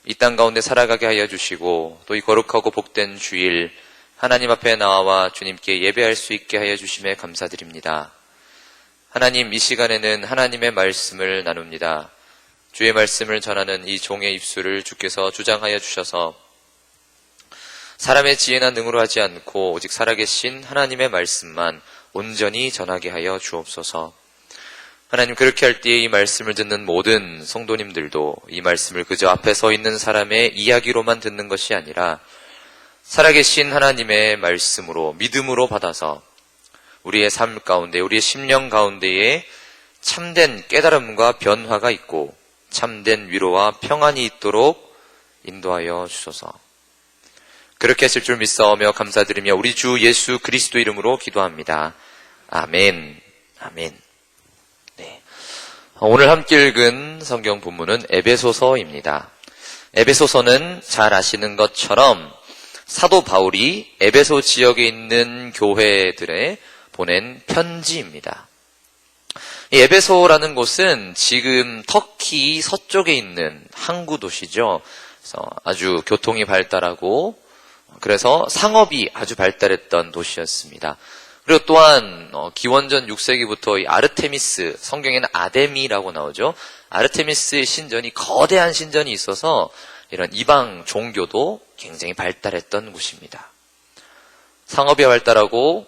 이 땅 가운데 살아가게 하여 주시고 또 이 거룩하고 복된 주일 하나님 앞에 나와 주님께 예배할 수 있게 하여 주심에 감사드립니다. 하나님, 이 시간에는 하나님의 말씀을 나눕니다. 주의 말씀을 전하는 이 종의 입술을 주께서 주장하여 주셔서 사람의 지혜나 능으로 하지 않고 오직 살아계신 하나님의 말씀만 온전히 전하게 하여 주옵소서. 하나님, 그렇게 할 때에 이 말씀을 듣는 모든 성도님들도 이 말씀을 그저 앞에 서 있는 사람의 이야기로만 듣는 것이 아니라 살아계신 하나님의 말씀으로 믿음으로 받아서 우리의 삶 가운데, 우리의 심령 가운데에 참된 깨달음과 변화가 있고 참된 위로와 평안이 있도록 인도하여 주소서. 그렇게 하실 줄 믿사오며 감사드리며 우리 주 예수 그리스도 이름으로 기도합니다. 아멘. 아멘. 네. 오늘 함께 읽은 성경 본문은 에베소서입니다. 에베소서는 잘 아시는 것처럼 사도 바울이 에베소 지역에 있는 교회들에 보낸 편지입니다. 이 에베소라는 곳은 지금 터키 서쪽에 있는 항구 도시죠. 그래서 아주 교통이 발달하고 그래서 상업이 아주 발달했던 도시였습니다. 그리고 또한 기원전 6세기부터 이 아르테미스, 성경에는 아데미라고 나오죠. 아르테미스의 신전이 거대한 신전이 있어서 이런 이방 종교도 굉장히 발달했던 곳입니다. 상업이 발달하고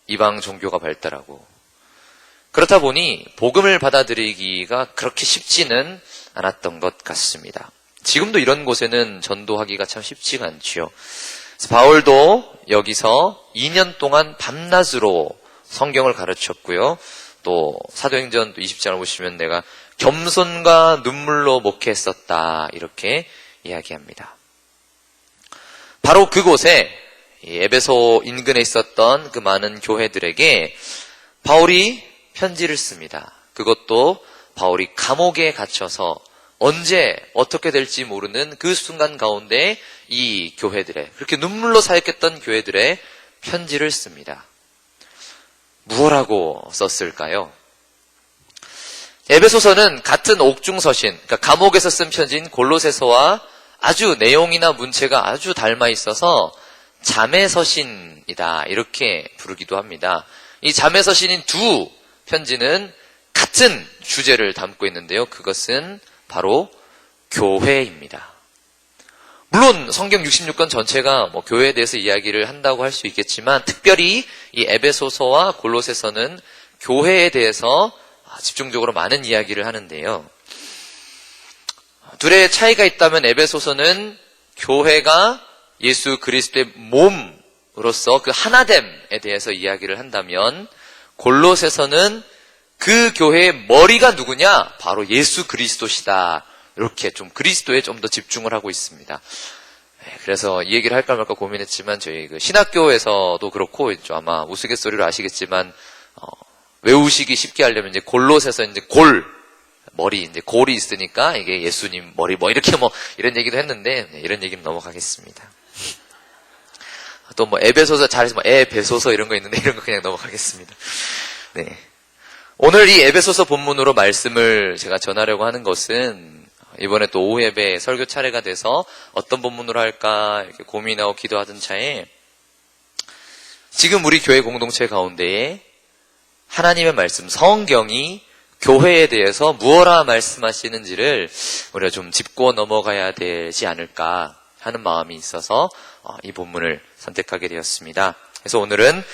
이방 종교가 발달하고 그렇다 보니 복음을 받아들이기가 그렇게 쉽지는 않았던 것 같습니다. 지금도 이런 곳에는 전도하기가 참 쉽지가 않지요. 바울도 여기서 2년 동안 밤낮으로 성경을 가르쳤고요. 또 사도행전 20장을 보시면 내가 겸손과 눈물로 목회했었다 이렇게 이야기합니다. 바로 그곳에 에베소 인근에 있었던 그 많은 교회들에게 바울이 편지를 씁니다. 그것도 바울이 감옥에 갇혀서 언제 어떻게 될지 모르는 그 순간 가운데 이 교회들의, 그렇게 눈물로 사역했던 교회들의 편지를 씁니다. 무엇라고 썼을까요? 에베소서는 같은 옥중서신, 그러니까 감옥에서 쓴 편지인 골로새서와 아주 내용이나 문체가 아주 닮아 있어서 자매서신이다 이렇게 부르기도 합니다. 이 자매서신인 두 편지는 같은 주제를 담고 있는데요. 그것은 바로 교회입니다. 물론 성경 66권 전체가 교회에 대해서 이야기를 한다고 할 수 있겠지만 특별히 이 에베소서와 골로새서는 교회에 대해서 집중적으로 많은 이야기를 하는데요. 둘의 차이가 있다면 에베소서는 교회가 예수 그리스도의 몸으로서 그 하나됨에 대해서 이야기를 한다면 골로새서는 그 교회의 머리가 누구냐? 바로 예수 그리스도시다. 이렇게 좀 그리스도에 좀 더 집중을 하고 있습니다. 그래서 이 얘기를 할까 말까 고민했지만 저희 그 신학교에서도 그렇고 좀 아마 우스갯소리로 아시겠지만 외우시기 쉽게 하려면 이제 골로새서 이제 머리 이제 골이 있으니까 이게 예수님 머리 이렇게 이런 얘기도 했는데 이런 얘기는 넘어가겠습니다. 또 에베소서 잘해서 에베소서 이런 거 있는데 이런 거 그냥 넘어가겠습니다. 네. 오늘 이 에베소서 본문으로 말씀을 제가 전하려고 하는 것은 이번에 또 오후 예배 설교 차례가 돼서 어떤 본문으로 할까 이렇게 고민하고 기도하던 차에 지금 우리 교회 공동체 가운데에 하나님의 말씀, 성경이 교회에 대해서 무엇라 말씀하시는지를 우리가 좀 짚고 넘어가야 되지 않을까 하는 마음이 있어서 이 본문을 선택하게 되었습니다. 그래서 오늘은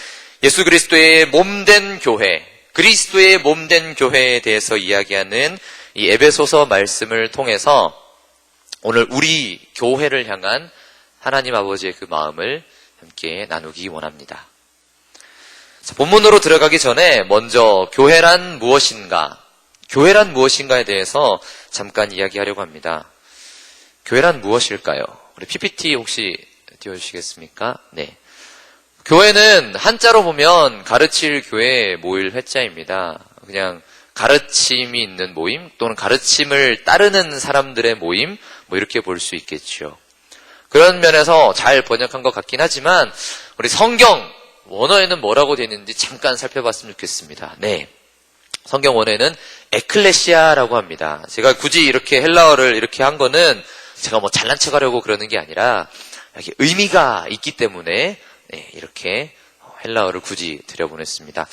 예수 그리스도의 몸된 교회, 그리스도의 몸된 교회에 대해서 이야기하는 이 에베소서 말씀을 통해서 오늘 우리 교회를 향한 하나님 아버지의 그 마음을 함께 나누기 원합니다. 본문으로 들어가기 전에 먼저 교회란 무엇인가에 대해서 잠깐 이야기하려고 합니다. 교회란 무엇일까요? 우리 PPT 혹시 띄워주시겠습니까? 네. 교회는 한자로 보면 가르칠 교회 모일 회자입니다. 그냥 가르침이 있는 모임 또는 가르침을 따르는 사람들의 모임 이렇게 볼 수 있겠죠. 그런 면에서 잘 번역한 것 같긴 하지만 우리 성경 원어에는 뭐라고 되어 있는지 잠깐 살펴봤으면 좋겠습니다. 네. 성경 원어에는 에클레시아라고 합니다. 제가 굳이 이렇게 헬라어를 이렇게 한 거는 제가 뭐 잘난 척하려고 그러는 게 아니라 이렇게 의미가 있기 때문에 네, 이렇게 헬라어를 굳이 들여보냈습니다.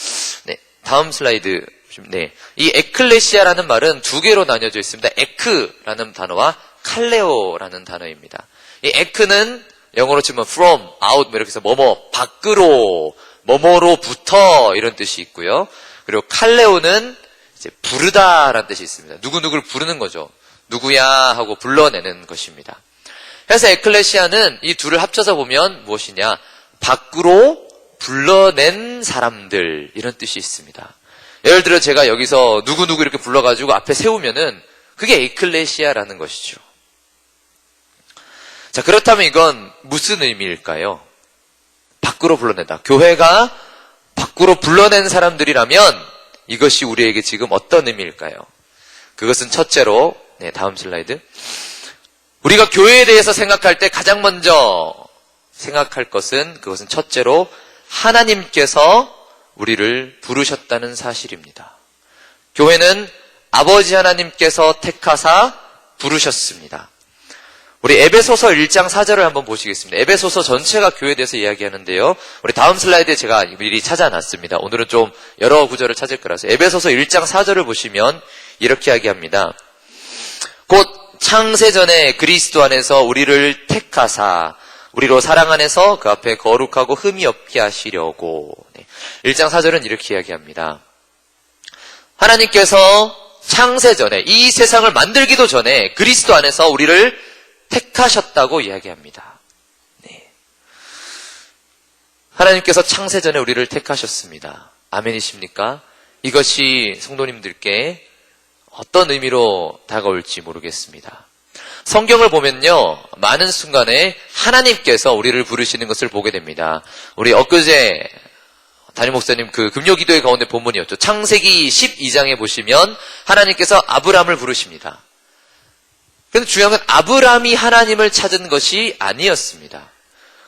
네, 다음 슬라이드. 네, 이 에클레시아라는 말은 두 개로 나뉘어져 있습니다. 에크라는 단어와 칼레오라는 단어입니다. 이 에크는 영어로 치면 from, out, 뭐 이렇게 해서 뭐뭐, 밖으로, 뭐뭐로부터 이런 뜻이 있고요. 그리고 칼레오는 이제 부르다라는 뜻이 있습니다. 누구누구를 부르는 거죠. 누구야 하고 불러내는 것입니다. 그래서 에클레시아는 이 둘을 합쳐서 보면 무엇이냐? 밖으로 불러낸 사람들 이런 뜻이 있습니다. 예를 들어 제가 여기서 누구누구 이렇게 불러가지고 앞에 세우면은 그게 에클레시아라는 것이죠. 자, 그렇다면 이건 무슨 의미일까요? 밖으로 불러낸다. 교회가 밖으로 불러낸 사람들이라면 이것이 우리에게 지금 어떤 의미일까요? 그것은 첫째로, 네, 다음 슬라이드. 우리가 교회에 대해서 생각할 때 가장 먼저 생각할 것은 그것은 첫째로 하나님께서 우리를 부르셨다는 사실입니다. 교회는 아버지 하나님께서 택하사 부르셨습니다. 우리 에베소서 1장 4절을 한번 보시겠습니다. 에베소서 전체가 교회에 대해서 이야기하는데요. 우리 다음 슬라이드에 제가 미리 찾아놨습니다. 오늘은 좀 여러 구절을 찾을 거라서. 에베소서 1장 4절을 보시면 이렇게 이야기합니다. 곧 창세전에 그리스도 안에서 우리를 택하사 우리로 사랑 안에서 그 앞에 거룩하고 흠이 없게 하시려고. 1장 4절은 이렇게 이야기합니다. 하나님께서 창세전에 이 세상을 만들기도 전에 그리스도 안에서 우리를 택하셨다고 이야기합니다. 네. 하나님께서 창세전에 우리를 택하셨습니다. 아멘이십니까? 이것이 성도님들께 어떤 의미로 다가올지 모르겠습니다. 성경을 보면요, 많은 순간에 하나님께서 우리를 부르시는 것을 보게 됩니다. 우리 엊그제 담임 목사님 그 금요기도의 가운데 본문이었죠. 창세기 12장에 보시면 하나님께서 아브람을 부르십니다. 그런데 중요한 건 아브람이 하나님을 찾은 것이 아니었습니다.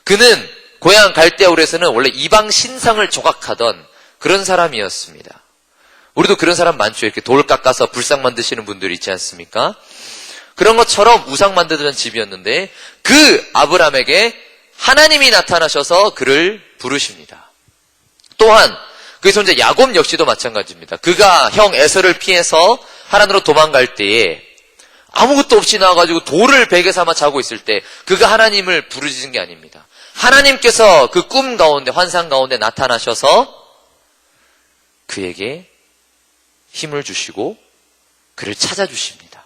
그는 고향 갈대아울에서는 원래 이방 신상을 조각하던 그런 사람이었습니다. 우리도 그런 사람 많죠. 이렇게 돌 깎아서 불상 만드시는 분들 있지 않습니까? 그런 것처럼 우상 만드던 집이었는데 그 아브람에게 하나님이 나타나셔서 그를 부르십니다. 또한 그의 손자 야곱 역시도 마찬가지입니다. 그가 형 에서를 피해서 하란으로 도망갈 때에 아무것도 없이 나와가지고 돌을 베개 삼아 자고 있을 때 그가 하나님을 부르짖은 게 아닙니다. 하나님께서 그 꿈 가운데 환상 가운데 나타나셔서 그에게 힘을 주시고 그를 찾아주십니다.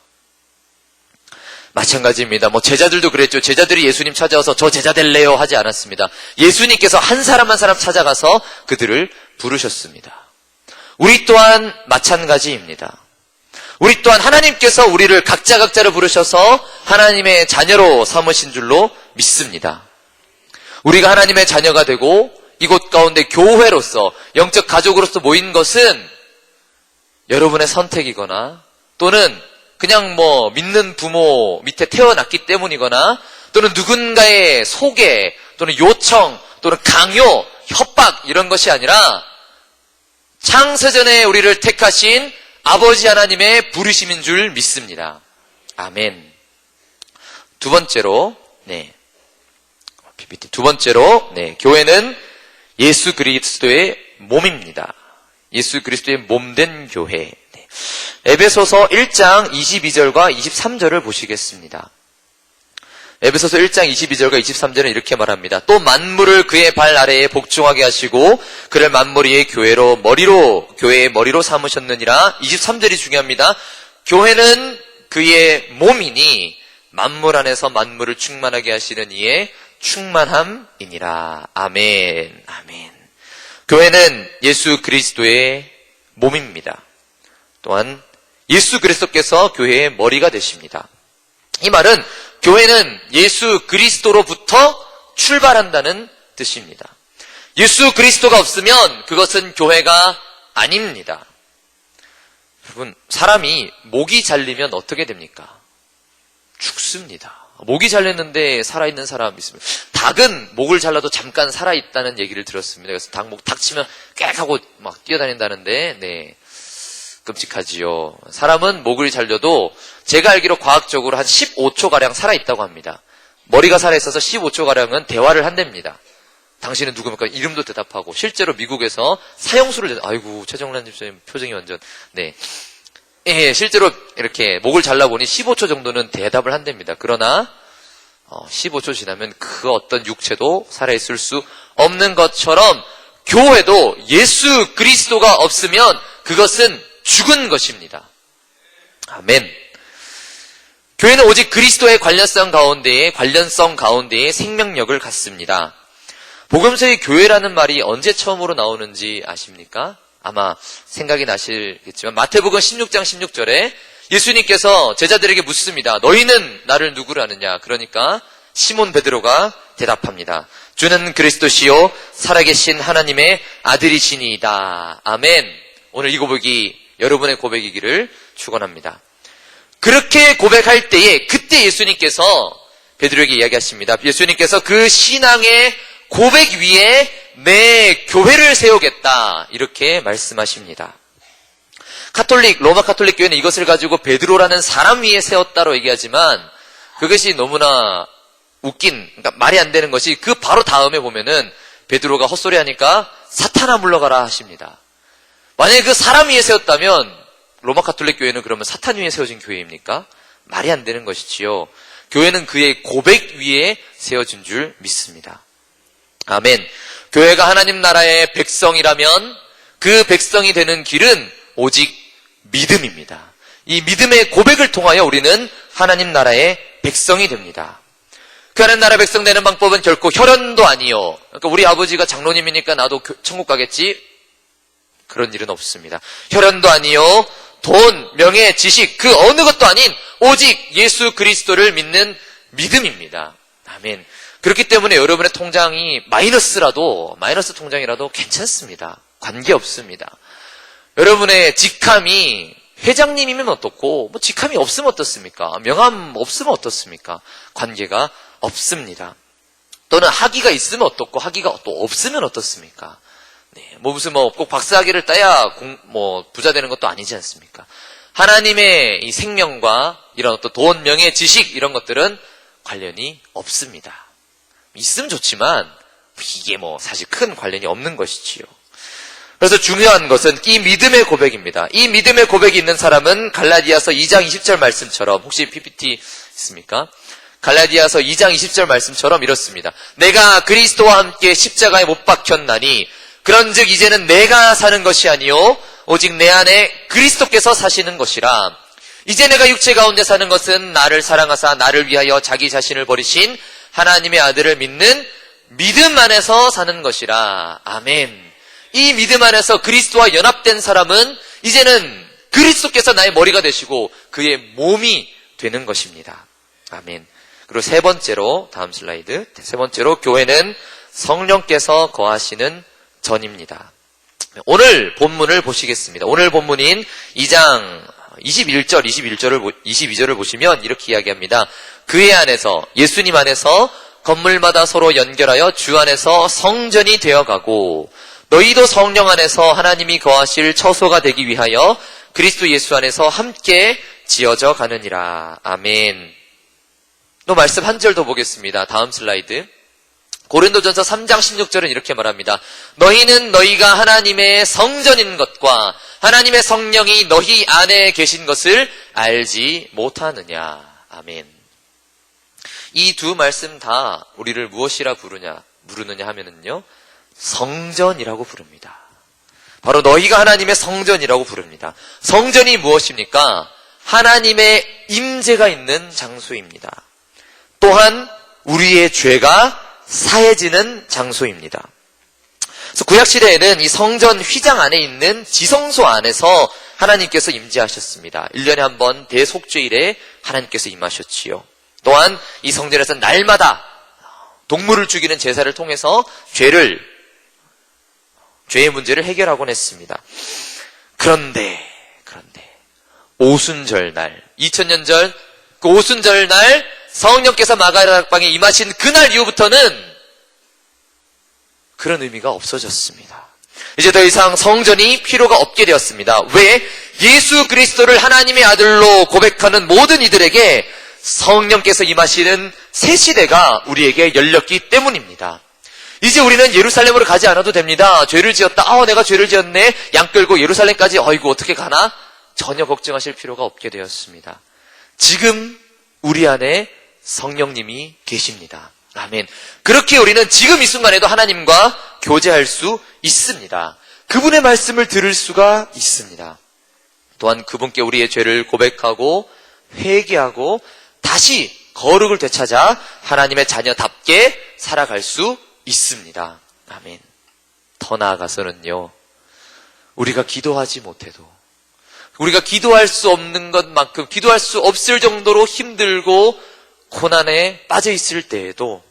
마찬가지입니다. 뭐 제자들도 그랬죠. 제자들이 예수님 찾아와서 저 제자 될래요 하지 않았습니다. 예수님께서 한 사람 한 사람 찾아가서 그들을 부르셨습니다. 우리 또한 마찬가지입니다. 우리 또한 하나님께서 우리를 각자를 부르셔서 하나님의 자녀로 삼으신 줄로 믿습니다. 우리가 하나님의 자녀가 되고 이곳 가운데 교회로서 영적 가족으로서 모인 것은 여러분의 선택이거나 또는 그냥 뭐 믿는 부모 밑에 태어났기 때문이거나 또는 누군가의 소개 또는 요청 또는 강요, 협박 이런 것이 아니라 창세전에 우리를 택하신 아버지 하나님의 부르심인 줄 믿습니다. 아멘. 두 번째로, 교회는 예수 그리스도의 몸입니다. 예수 그리스도의 몸된 교회. 에베소서 1장 22절과 23절을 보시겠습니다. 에베소서 1장 22절과 23절은 이렇게 말합니다. 또 만물을 그의 발 아래에 복종하게 하시고 그를 만물 위의 교회의 머리로 삼으셨느니라. 23절이 중요합니다. 교회는 그의 몸이니 만물 안에서 만물을 충만하게 하시는 이의 충만함이니라. 아멘. 아멘. 교회는 예수 그리스도의 몸입니다. 또한 예수 그리스도께서 교회의 머리가 되십니다. 이 말은 교회는 예수 그리스도로부터 출발한다는 뜻입니다. 예수 그리스도가 없으면 그것은 교회가 아닙니다. 여러분, 사람이 목이 잘리면 어떻게 됩니까? 죽습니다. 목이 잘렸는데 살아있는 사람 있으면, 닭은 목을 잘라도 잠깐 살아있다는 얘기를 들었습니다. 그래서 닭 치면 꽥 하고 막 뛰어다닌다는데, 끔찍하지요. 사람은 목을 잘려도 제가 알기로 과학적으로 한 15초가량 살아있다고 합니다. 머리가 살아있어서 15초가량은 대화를 한답니다. 당신은 누굽니까? 이름도 대답하고, 실제로 미국에서 사형수를, 아이고, 최정란 집사님 표정이 완전, 네. 예, 실제로 이렇게 목을 잘라보니 15초 정도는 대답을 한답니다. 그러나, 15초 지나면 그 어떤 육체도 살아있을 수 없는 것처럼, 교회도 예수 그리스도가 없으면 그것은 죽은 것입니다. 아멘. 교회는 오직 그리스도의 관련성 가운데에 생명력을 갖습니다. 복음서의 교회라는 말이 언제 처음으로 나오는지 아십니까? 아마 생각이 나시겠지만 마태복음 16장 16절에 예수님께서 제자들에게 묻습니다. 너희는 나를 누구로 아느냐? 그러니까 시몬 베드로가 대답합니다. 주는 그리스도시요 살아계신 하나님의 아들이시니이다. 아멘. 오늘 이 고백이 여러분의 고백이기를 축원합니다. 그렇게 고백할 때에 그때 예수님께서 베드로에게 이야기하십니다. 예수님께서 그 신앙의 고백 위에 내 교회를 세우겠다 이렇게 말씀하십니다. 로마 카톨릭 교회는 이것을 가지고 베드로라는 사람 위에 세웠다로 얘기하지만 그것이 너무나 그러니까 말이 안 되는 것이 그 바로 다음에 보면은 베드로가 헛소리하니까 사탄아 물러가라 하십니다. 만약에 그 사람 위에 세웠다면 로마 카톨릭 교회는 그러면 사탄 위에 세워진 교회입니까? 말이 안 되는 것이지요. 교회는 그의 고백 위에 세워진 줄 믿습니다. 아멘. 교회가 하나님 나라의 백성이라면 그 백성이 되는 길은 오직 믿음입니다. 이 믿음의 고백을 통하여 우리는 하나님 나라의 백성이 됩니다. 그 하나님 나라 백성 되는 방법은 결코 혈연도 아니요. 그러니까 우리 아버지가 장로님이니까 나도 천국 가겠지? 그런 일은 없습니다. 혈연도 아니요. 돈, 명예, 지식 그 어느 것도 아닌 오직 예수 그리스도를 믿는 믿음입니다. 아멘. 그렇기 때문에 여러분의 통장이 마이너스 통장이라도 괜찮습니다. 관계없습니다. 여러분의 직함이 회장님이면 어떻고 직함이 없으면 어떻습니까? 명함 없으면 어떻습니까? 관계가 없습니다. 또는 학위가 있으면 어떻고 학위가 또 없으면 어떻습니까? 네, 무슨 꼭 박사학위를 따야 부자 되는 것도 아니지 않습니까? 하나님의 이 생명과 이런 어떤 돈, 명예, 지식 이런 것들은 관련이 없습니다. 있으면 좋지만 이게 사실 큰 관련이 없는 것이지요. 그래서 중요한 것은 이 믿음의 고백입니다. 이 믿음의 고백이 있는 사람은 갈라디아서 2장 20절 말씀처럼 혹시 PPT 있습니까? 갈라디아서 2장 20절 말씀처럼 이렇습니다. 내가 그리스도와 함께 십자가에 못 박혔나니 그런즉 이제는 내가 사는 것이 아니요 오직 내 안에 그리스도께서 사시는 것이라. 이제 내가 육체 가운데 사는 것은 나를 사랑하사 나를 위하여 자기 자신을 버리신 하나님의 아들을 믿는 믿음 안에서 사는 것이라. 아멘. 이 믿음 안에서 그리스도와 연합된 사람은 이제는 그리스도께서 나의 머리가 되시고 그의 몸이 되는 것입니다. 아멘. 그리고 세 번째로 다음 슬라이드. 세 번째로 교회는 성령께서 거하시는 전입니다. 오늘 본문을 보시겠습니다. 오늘 본문인 2장 22절을 보시면 이렇게 이야기합니다. 그의 안에서 예수님 안에서 건물마다 서로 연결하여 주 안에서 성전이 되어가고 너희도 성령 안에서 하나님이 거하실 처소가 되기 위하여 그리스도 예수 안에서 함께 지어져 가느니라. 아멘. 또 말씀 한 절 더 보겠습니다. 다음 슬라이드. 고린도전서 3장 16절은 이렇게 말합니다. 너희는 너희가 하나님의 성전인 것과 하나님의 성령이 너희 안에 계신 것을 알지 못하느냐. 아멘. 이 두 말씀 다 우리를 무엇이라 부르느냐 하면은요. 성전이라고 부릅니다. 바로 너희가 하나님의 성전이라고 부릅니다. 성전이 무엇입니까? 하나님의 임재가 있는 장소입니다. 또한 우리의 죄가 사해지는 장소입니다. 그래서 구약시대에는 이 성전 휘장 안에 있는 지성소 안에서 하나님께서 임재하셨습니다. 1년에 한 번 대속죄일에 하나님께서 임하셨지요. 또한 이 성전에서 날마다 동물을 죽이는 제사를 통해서 죄의 문제를 해결하곤 했습니다. 그런데 오순절날 2000년 전 그 오순절날 성령께서 마가다락방에 임하신 그날 이후부터는 그런 의미가 없어졌습니다. 이제 더 이상 성전이 필요가 없게 되었습니다. 왜? 예수 그리스도를 하나님의 아들로 고백하는 모든 이들에게 성령께서 임하시는 새 시대가 우리에게 열렸기 때문입니다. 이제 우리는 예루살렘으로 가지 않아도 됩니다. 죄를 지었다. 내가 죄를 지었네. 양 끌고 예루살렘까지 이거 어떻게 가나? 전혀 걱정하실 필요가 없게 되었습니다. 지금 우리 안에 성령님이 계십니다. 아멘. 그렇게 우리는 지금 이 순간에도 하나님과 교제할 수 있습니다. 그분의 말씀을 들을 수가 있습니다. 또한 그분께 우리의 죄를 고백하고 회개하고 다시 거룩을 되찾아 하나님의 자녀답게 살아갈 수 있습니다. 아멘. 더 나아가서는요, 우리가 기도하지 못해도, 우리가 기도할 수 없는 것만큼, 기도할 수 없을 정도로 힘들고 고난에 빠져 있을 때에도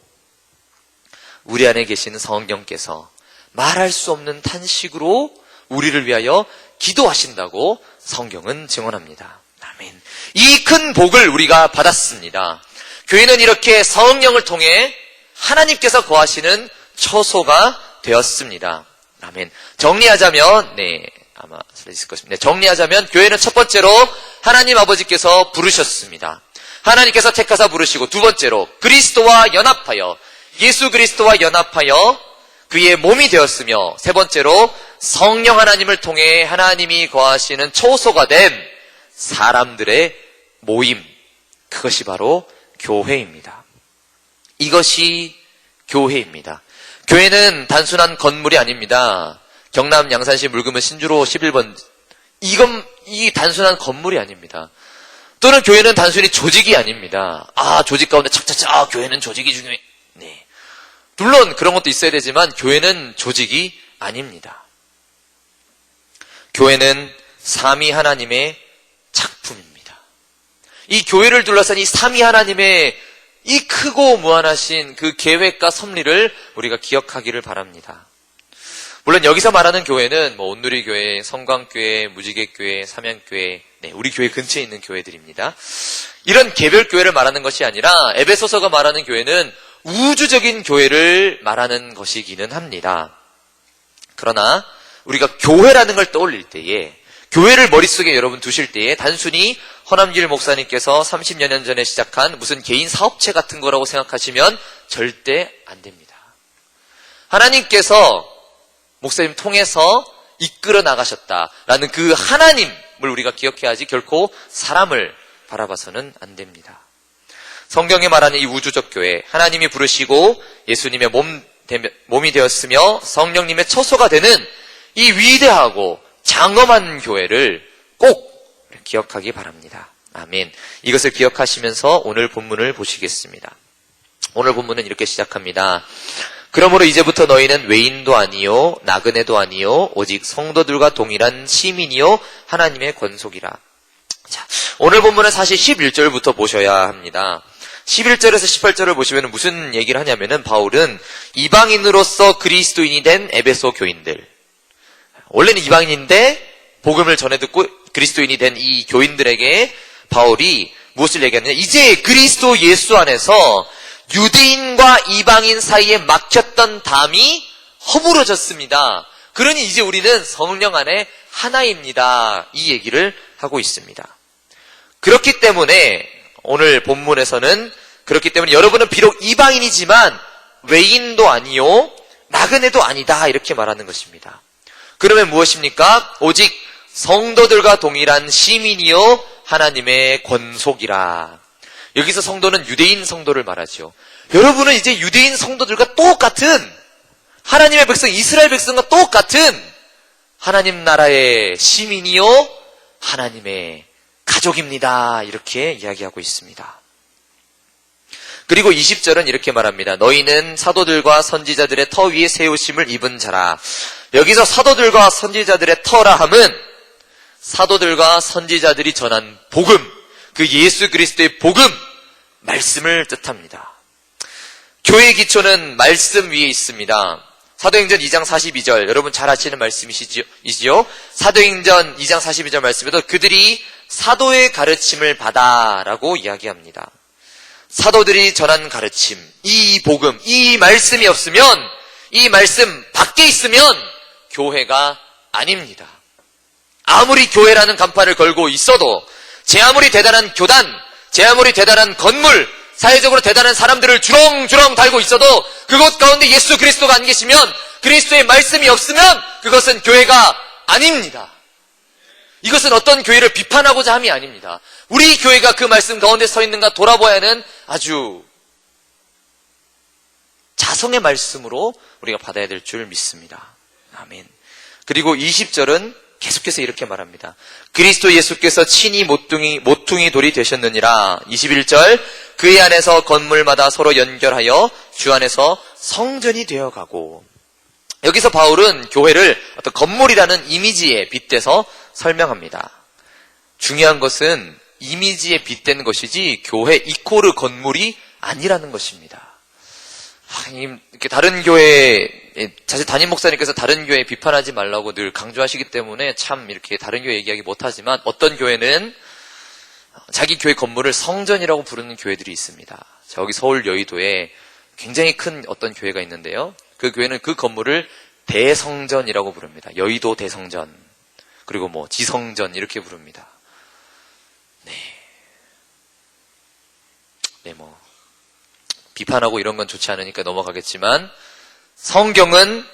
우리 안에 계신 성령께서 말할 수 없는 탄식으로 우리를 위하여 기도하신다고 성경은 증언합니다. 아멘. 이 큰 복을 우리가 받았습니다. 교회는 이렇게 성령을 통해 하나님께서 거하시는 처소가 되었습니다. 아멘. 정리하자면, 아마 있을 것입니다. 정리하자면 교회는 첫 번째로 하나님 아버지께서 부르셨습니다. 하나님께서 택하사 부르시고, 두 번째로 그리스도와 연합하여, 예수 그리스도와 연합하여 그의 몸이 되었으며, 세 번째로 성령 하나님을 통해 하나님이 거하시는 처소가 된 사람들의 모임, 그것이 바로 교회입니다. 이것이 교회입니다. 교회는 단순한 건물이 아닙니다. 경남 양산시 물금은 신주로 11번, 이 단순한 건물이 아닙니다. 또는 교회는 단순히 조직이 아닙니다. 조직 가운데 착착착, 교회는 조직이 중요해. 네. 물론 그런 것도 있어야 되지만 교회는 조직이 아닙니다. 교회는 삼위 하나님의 작품입니다. 이 교회를 둘러싼 이 삼위 하나님의 이 크고 무한하신 그 계획과 섭리를 우리가 기억하기를 바랍니다. 물론 여기서 말하는 교회는 온누리교회, 성광교회, 무지개교회, 삼양교회, 우리 교회 근처에 있는 교회들입니다. 이런 개별 교회를 말하는 것이 아니라 에베소서가 말하는 교회는 우주적인 교회를 말하는 것이기는 합니다. 그러나 우리가 교회라는 걸 떠올릴 때에, 교회를 머릿속에 여러분 두실 때에 단순히 허남길 목사님께서 30여 년 전에 시작한 무슨 개인 사업체 같은 거라고 생각하시면 절대 안 됩니다. 하나님께서 목사님 통해서 이끌어 나가셨다라는 그 하나님을 우리가 기억해야지 결코 사람을 바라봐서는 안 됩니다. 성경에 말하는 이 우주적 교회, 하나님이 부르시고 예수님의 몸이 되었으며 성령님의 처소가 되는 이 위대하고 장엄한 교회를 꼭 기억하기 바랍니다. 아멘. 이것을 기억하시면서 오늘 본문을 보시겠습니다. 오늘 본문은 이렇게 시작합니다. 그러므로 이제부터 너희는 외인도 아니요 나그네도 아니요 오직 성도들과 동일한 시민이요 하나님의 권속이라. 자, 오늘 본문은 사실 11절부터 보셔야 합니다. 11절에서 18절을 보시면 무슨 얘기를 하냐면은 바울은 이방인으로서 그리스도인이 된 에베소 교인들, 원래는 이방인인데 복음을 전해 듣고 그리스도인이 된 이 교인들에게 바울이 무엇을 얘기하느냐, 이제 그리스도 예수 안에서 유대인과 이방인 사이에 막혔던 담이 허물어졌습니다. 그러니 이제 우리는 성령 안에 하나입니다. 이 얘기를 하고 있습니다. 그렇기 때문에 오늘 본문에서는 그렇기 때문에 여러분은 비록 이방인이지만 외인도 아니요 나그네도 아니다 이렇게 말하는 것입니다. 그러면 무엇입니까? 오직 성도들과 동일한 시민이요 하나님의 권속이라. 여기서 성도는 유대인 성도를 말하죠. 여러분은 이제 유대인 성도들과 똑같은, 하나님의 백성 이스라엘 백성과 똑같은 하나님 나라의 시민이요 하나님의 가족입니다. 이렇게 이야기하고 있습니다. 그리고 20절은 이렇게 말합니다. 너희는 사도들과 선지자들의 터 위에 세우심을 입은 자라. 여기서 사도들과 선지자들의 터라 함은 사도들과 선지자들이 전한 복음, 그 예수 그리스도의 복음, 말씀을 뜻합니다. 교회의 기초는 말씀 위에 있습니다. 사도행전 2장 42절, 여러분 잘 아시는 말씀이시죠? 사도행전 2장 42절 말씀에도 그들이 사도의 가르침을 받아라고 이야기합니다. 사도들이 전한 가르침, 이 복음, 이 말씀이 없으면, 이 말씀 밖에 있으면 교회가 아닙니다. 아무리 교회라는 간판을 걸고 있어도, 제 아무리 대단한 교단, 제 아무리 대단한 건물, 사회적으로 대단한 사람들을 주렁주렁 달고 있어도 그곳 가운데 예수 그리스도가 안 계시면, 그리스도의 말씀이 없으면 그것은 교회가 아닙니다. 이것은 어떤 교회를 비판하고자 함이 아닙니다. 우리 교회가 그 말씀 가운데 서 있는가 돌아봐야 하는 아주 자성의 말씀으로 우리가 받아야 될 줄 믿습니다. 아멘. 그리고 20절은 계속해서 이렇게 말합니다. 그리스도 예수께서 친히 모퉁이 돌이 되셨느니라. 21절, 그의 안에서 건물마다 서로 연결하여 주 안에서 성전이 되어가고. 여기서 바울은 교회를 어떤 건물이라는 이미지에 빗대서 설명합니다. 중요한 것은 이미지에 빗댄 것이지 교회 이코르 건물이 아니라는 것입니다. 이렇게 다른 교회, 사실 담임 목사님께서 다른 교회 비판하지 말라고 늘 강조하시기 때문에 참 이렇게 다른 교회 얘기하기 못하지만, 어떤 교회는 자기 교회 건물을 성전이라고 부르는 교회들이 있습니다. 저기 서울 여의도에 굉장히 큰 어떤 교회가 있는데요, 그 교회는 그 건물을 대성전이라고 부릅니다. 여의도 대성전, 그리고 뭐 지성전 이렇게 부릅니다. 비판하고 이런 건 좋지 않으니까 넘어가겠지만, 성경은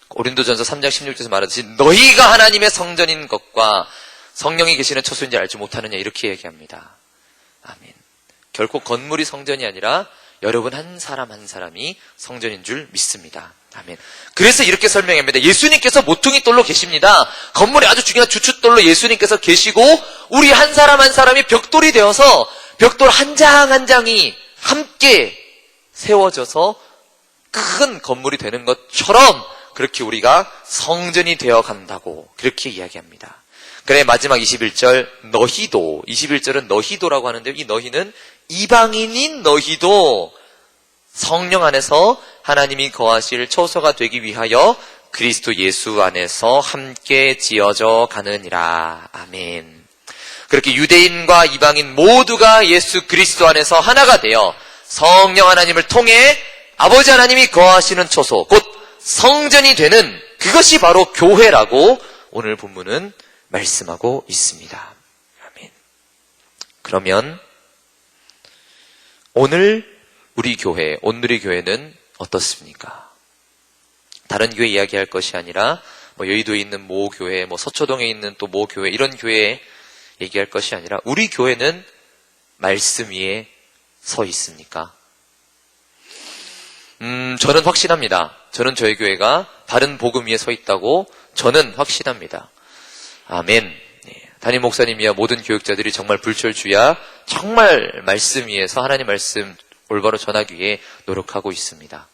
고린도전서 3장 16절에서 말하듯이 너희가 하나님의 성전인 것과 성령이 계시는 처소인지 알지 못하느냐, 이렇게 얘기합니다. 아멘. 결코 건물이 성전이 아니라 여러분 한 사람 한 사람이 성전인 줄 믿습니다. 아멘. 그래서 이렇게 설명합니다. 예수님께서 모퉁이 돌로 계십니다. 건물이 아주 중요한 주춧돌로 예수님께서 계시고, 우리 한 사람 한 사람이 벽돌이 되어서 벽돌 한 장 한 장이 함께 세워져서 큰 건물이 되는 것처럼 그렇게 우리가 성전이 되어 간다고 그렇게 이야기합니다. 그래, 마지막 21절, 너희도, 21절은 너희도라고 하는데요, 이 너희는 이방인인 너희도 성령 안에서 하나님이 거하실 처소가 되기 위하여 그리스도 예수 안에서 함께 지어져 가느니라. 아멘. 그렇게 유대인과 이방인 모두가 예수 그리스도 안에서 하나가 되어 성령 하나님을 통해 아버지 하나님이 거하시는 처소, 곧 성전이 되는 그것이 바로 교회라고 오늘 본문은 말씀하고 있습니다. 아멘. 그러면 오늘 우리 교회, 오늘의 교회는 어떻습니까? 다른 교회 이야기할 것이 아니라 여의도에 있는 모 교회, 서초동에 있는 또 모 교회, 이런 교회 얘기할 것이 아니라 우리 교회는 말씀 위에 서 있습니까? 저는 확신합니다. 저는 저희 교회가 바른 복음 위에 서 있다고 저는 확신합니다. 아멘. 담임 목사님이야 모든 교육자들이 정말 불철주야 정말 말씀 위에서 하나님 말씀 올바로 전하기 위해 노력하고 있습니다.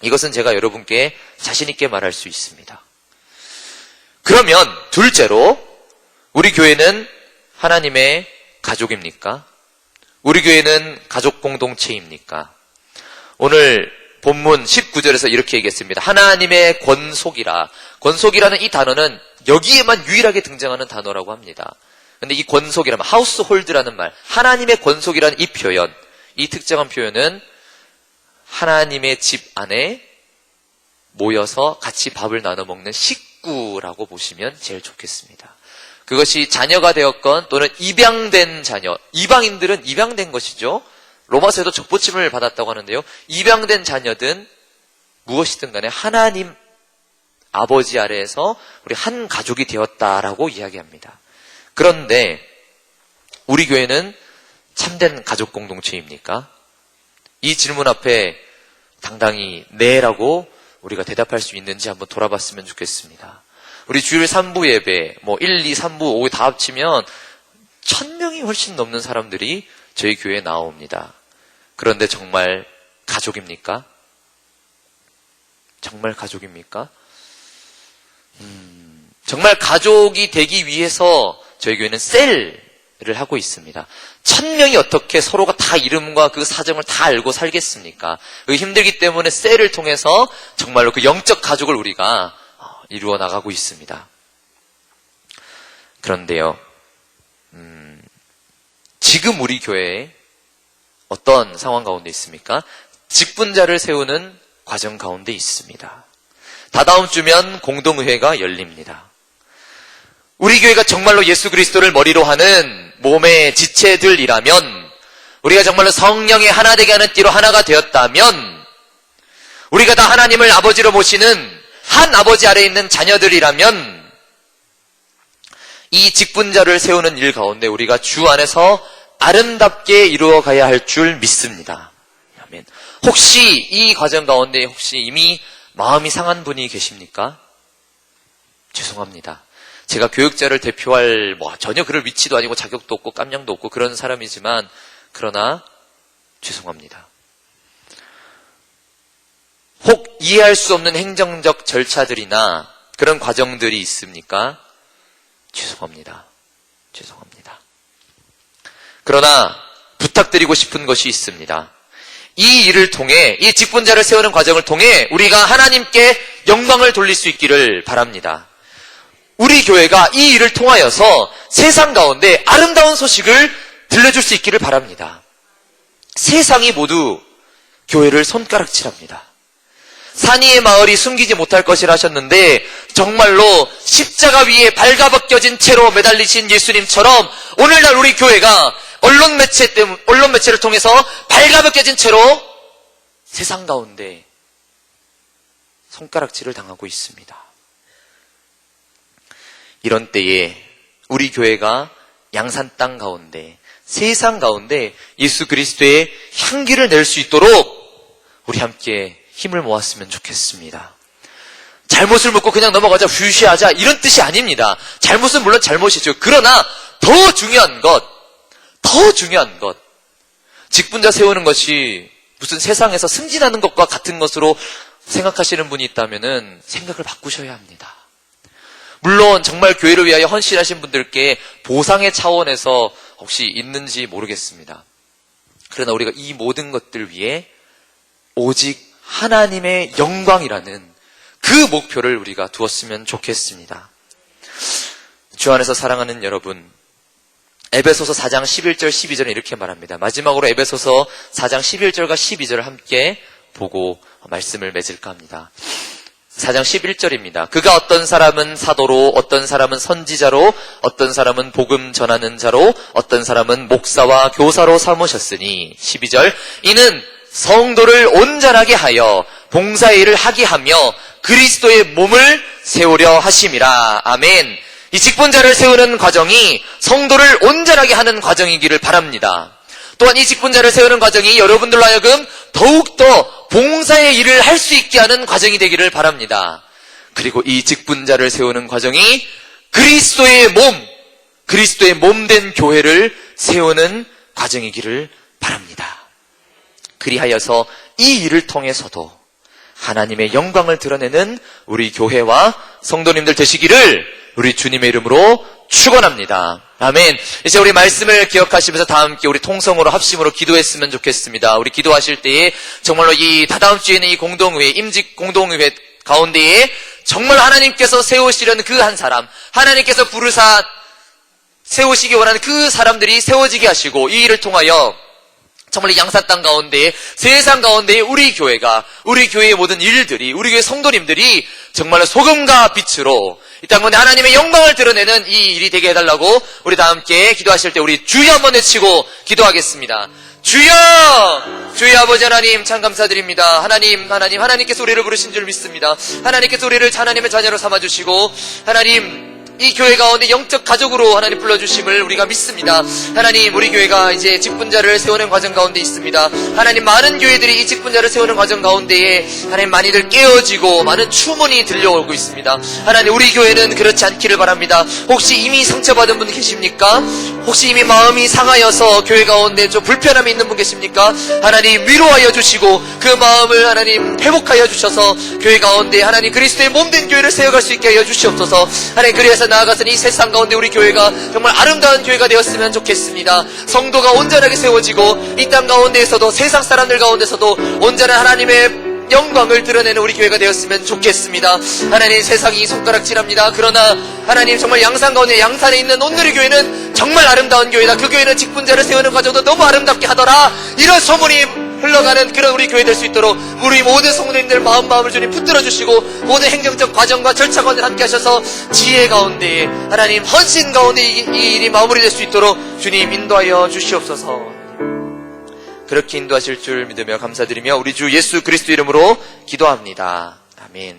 이것은 제가 여러분께 자신 있게 말할 수 있습니다. 그러면 둘째로, 우리 교회는 하나님의 가족입니까? 우리 교회는 가족 공동체입니까? 오늘 본문 19절에서 이렇게 얘기했습니다. 하나님의 권속이라. 권속이라는 이 단어는 여기에만 유일하게 등장하는 단어라고 합니다. 근데 이 권속이라면 하우스홀드라는 말, 하나님의 권속이라는 이 표현, 이 특정한 표현은 하나님의 집 안에 모여서 같이 밥을 나눠 먹는 식구라고 보시면 제일 좋겠습니다. 그것이 자녀가 되었건 또는 입양된 자녀, 이방인들은 입양된 것이죠. 로마서에도 적부침을 받았다고 하는데요, 입양된 자녀든 무엇이든 간에 하나님 아버지 아래에서 우리 한 가족이 되었다라고 이야기합니다. 그런데 우리 교회는 참된 가족 공동체입니까? 이 질문 앞에 당당히 네라고 우리가 대답할 수 있는지 한번 돌아봤으면 좋겠습니다. 우리 주일 3부 예배, 1, 2, 3부, 5 다 합치면 1000명이 훨씬 넘는 사람들이 저희 교회에 나옵니다. 그런데 정말 가족입니까? 정말 가족입니까? 정말 가족이 되기 위해서 저희 교회는 셀을 하고 있습니다. 1000명이 어떻게 서로가 다 이름과 그 사정을 다 알고 살겠습니까? 힘들기 때문에 셀을 통해서 정말로 그 영적 가족을 우리가 이루어 나가고 있습니다. 그런데요, 지금 우리 교회에 어떤 상황 가운데 있습니까? 직분자를 세우는 과정 가운데 있습니다. 다다음 주면 공동의회가 열립니다. 우리 교회가 정말로 예수 그리스도를 머리로 하는 몸의 지체들이라면, 우리가 정말로 성령의 하나 되게 하는 띠로 하나가 되었다면, 우리가 다 하나님을 아버지로 모시는 한 아버지 아래에 있는 자녀들이라면, 이 직분자를 세우는 일 가운데 우리가 주 안에서 아름답게 이루어가야 할 줄 믿습니다. 아멘. 혹시 이 과정 가운데 혹시 이미 마음이 상한 분이 계십니까? 죄송합니다. 제가 교육자를 대표할 전혀 그럴 위치도 아니고 자격도 없고 깜냥도 없고 그런 사람이지만, 그러나 죄송합니다. 혹 이해할 수 없는 행정적 절차들이나 그런 과정들이 있습니까? 죄송합니다. 죄송합니다. 그러나 부탁드리고 싶은 것이 있습니다. 이 일을 통해, 이 직분자를 세우는 과정을 통해 우리가 하나님께 영광을 돌릴 수 있기를 바랍니다. 우리 교회가 이 일을 통하여서 세상 가운데 아름다운 소식을 들려줄 수 있기를 바랍니다. 세상이 모두 교회를 손가락질합니다. 산이의 마을이 숨기지 못할 것이라 하셨는데, 정말로 십자가 위에 발가벗겨진 채로 매달리신 예수님처럼 오늘날 우리 교회가 언론 매체를 통해서 발가벗겨진 채로 세상 가운데 손가락질을 당하고 있습니다. 이런 때에 우리 교회가 양산 땅 가운데, 세상 가운데 예수 그리스도의 향기를 낼 수 있도록 우리 함께 힘을 모았으면 좋겠습니다. 잘못을 묻고 그냥 넘어가자, 휴시하자, 이런 뜻이 아닙니다. 잘못은 물론 잘못이죠. 그러나 더 중요한 것, 직분자 세우는 것이 무슨 세상에서 승진하는 것과 같은 것으로 생각하시는 분이 있다면 생각을 바꾸셔야 합니다. 물론 정말 교회를 위하여 헌신하신 분들께 보상의 차원에서 혹시 있는지 모르겠습니다. 그러나 우리가 이 모든 것들 위해 오직 하나님의 영광이라는 그 목표를 우리가 두었으면 좋겠습니다. 주 안에서 사랑하는 여러분, 에베소서 4장 11절 12절은 이렇게 말합니다. 마지막으로 에베소서 4장 11절과 12절을 함께 보고 말씀을 맺을까 합니다. 4장 11절입니다. 그가 어떤 사람은 사도로, 어떤 사람은 선지자로, 어떤 사람은 복음 전하는 자로, 어떤 사람은 목사와 교사로 삼으셨으니, 12절, 이는 성도를 온전하게 하여 봉사의 일을 하게 하며 그리스도의 몸을 세우려 하심이라. 아멘. 이 직분자를 세우는 과정이 성도를 온전하게 하는 과정이기를 바랍니다. 또한 이 직분자를 세우는 과정이 여러분들로 하여금 더욱더 봉사의 일을 할 수 있게 하는 과정이 되기를 바랍니다. 그리고 이 직분자를 세우는 과정이 그리스도의 몸 된 교회를 세우는 과정이기를 바랍니다. 그리하여서 이 일을 통해서도 하나님의 영광을 드러내는 우리 교회와 성도님들 되시기를 우리 주님의 이름으로 축원합니다. 아멘. 이제 우리 말씀을 기억하시면서 다 함께 우리 통성으로 합심으로 기도했으면 좋겠습니다. 우리 기도하실 때에 정말로 이 다다음 주에는 이 공동의회, 임직 공동의회 가운데에 정말 하나님께서 세우시려는 그 한 사람, 하나님께서 부르사 세우시기 원하는 그 사람들이 세워지게 하시고, 이 일을 통하여 정말 양산 땅 가운데, 세상 가운데 우리 교회가, 우리 교회의 모든 일들이, 우리 교회 성도님들이 정말로 소금과 빛으로 이 땅 가운데 하나님의 영광을 드러내는 이 일이 되게 해달라고 우리 다 함께 기도하실 때 우리 주여 한번 외치고 기도하겠습니다. 주여! 주여 아버지 하나님 참 감사드립니다. 하나님께서 우리를 부르신 줄 믿습니다. 하나님께서 우리를 하나님의 자녀로 삼아주시고, 하나님 이 교회 가운데 영적 가족으로 하나님 불러주심을 우리가 믿습니다. 하나님, 우리 교회가 이제 직분자를 세우는 과정 가운데 있습니다. 하나님, 많은 교회들이 이 직분자를 세우는 과정 가운데에 하나님 많이들 깨어지고 많은 추문이 들려오고 있습니다. 하나님, 우리 교회는 그렇지 않기를 바랍니다. 혹시 이미 상처받은 분 계십니까? 혹시 이미 마음이 상하여서 교회 가운데 좀 불편함이 있는 분 계십니까? 하나님, 위로하여 주시고 그 마음을 하나님 회복하여 주셔서 교회 가운데 하나님 그리스도의 몸된 교회를 세워갈 수 있게 하여 주시옵소서. 하나님, 그래서 나아가서는 이 세상 가운데 우리 교회가 정말 아름다운 교회가 되었으면 좋겠습니다. 성도가 온전하게 세워지고 이 땅 가운데에서도 세상 사람들 가운데서도 온전한 하나님의 영광을 드러내는 우리 교회가 되었으면 좋겠습니다. 하나님, 세상이 손가락질합니다. 그러나 하나님, 정말 양산 가운데 양산에 있는 온누리 교회는 정말 아름다운 교회다. 그 교회는 직분자를 세우는 과정도 너무 아름답게 하더라. 이런 소문이 흘러가는 그런 우리 교회 될 수 있도록 우리 모든 성도님들 마음을 주님 붙들어 주시고 모든 행정적 과정과 절차 가운데 함께 하셔서 지혜 가운데 하나님 헌신 가운데 이 일이 마무리될 수 있도록 주님 인도하여 주시옵소서. 그렇게 인도하실 줄 믿으며 감사드리며 우리 주 예수 그리스도 이름으로 기도합니다. 아멘.